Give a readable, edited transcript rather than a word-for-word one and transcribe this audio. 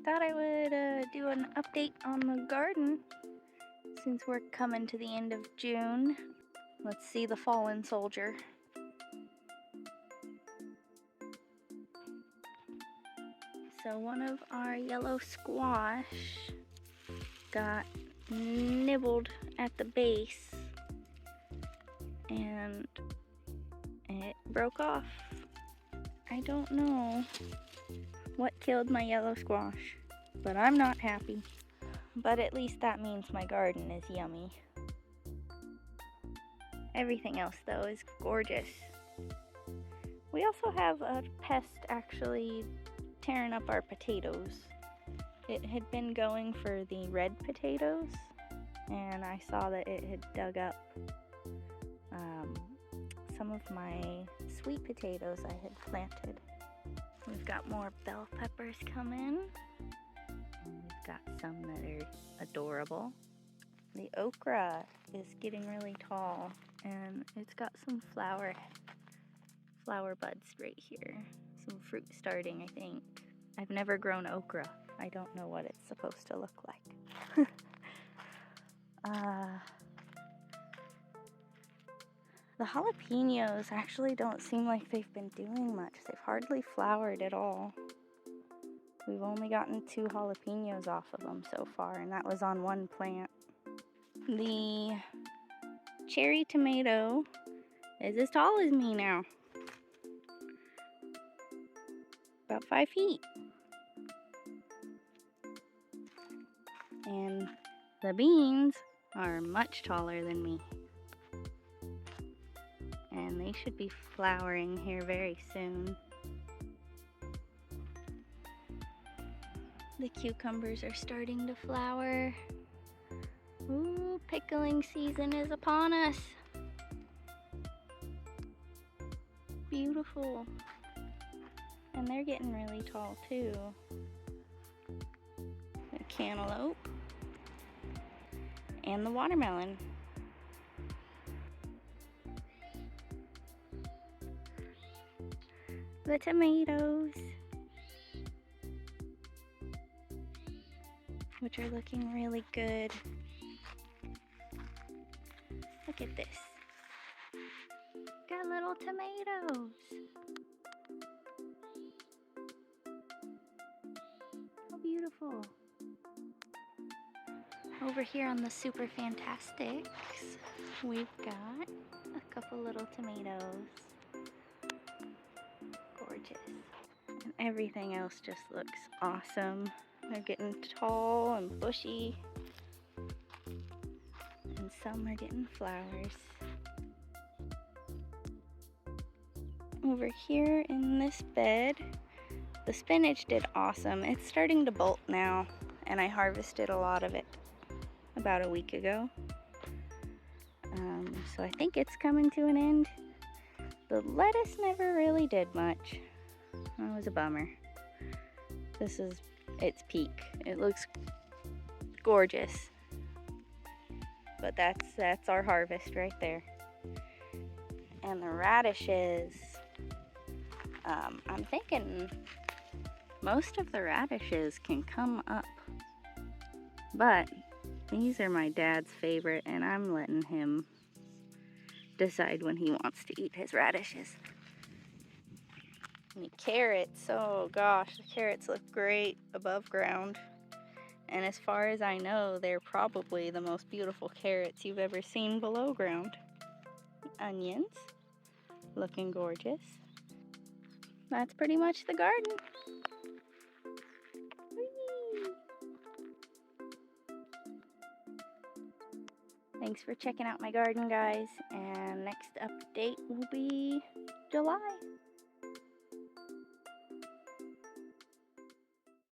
thought I would do an update on the garden since we're coming to the end of June. Let's see the fallen soldier. So one of our yellow squash got nibbled at the base and it broke off. I don't know what killed my yellow squash, but I'm not happy. But at least that means my garden is yummy. Everything else though is gorgeous. We also have a pest actually tearing up our potatoes. It had been going for the red potatoes, and I saw that it had dug up some of my sweet potatoes I had planted. We've got more bell peppers coming. We've got some that are adorable. The okra is getting really tall, and it's got some flower buds right here. Some fruit starting, I think. I've never grown okra. I don't know what it's supposed to look like. The jalapenos actually don't seem like they've been doing much. They've hardly flowered at all. We've only gotten 2 jalapenos off of them so far, and that was on one plant. The cherry tomato is as tall as me now. About 5 feet. And the beans are much taller than me. And they should be flowering here very soon. The cucumbers are starting to flower. Ooh, pickling season is upon us. Beautiful. And they're getting really tall too. The cantaloupe and the watermelon. The tomatoes, which are looking really good. Look at this. Got little tomatoes. How beautiful. Over here on the Super Fantastics, we've got a couple little tomatoes. Gorgeous. And everything else just looks awesome. They're getting tall and bushy. And some are getting flowers. Over here in this bed, the spinach did awesome. It's starting to bolt now, and I harvested a lot of it about a week ago. So I think it's coming to an end. The lettuce never really did much. That was a bummer. This is its peak. It looks gorgeous. But that's our harvest right there. And the radishes, I'm thinking most of the radishes can come up. But these are my dad's favorite, and I'm letting him decide when he wants to eat his radishes. And the carrots, oh gosh, the carrots look great above ground. And as far as I know, they're probably the most beautiful carrots you've ever seen below ground. Onions, looking gorgeous. That's pretty much the garden. Whee! Thanks for checking out my garden, guys. And next update will be July.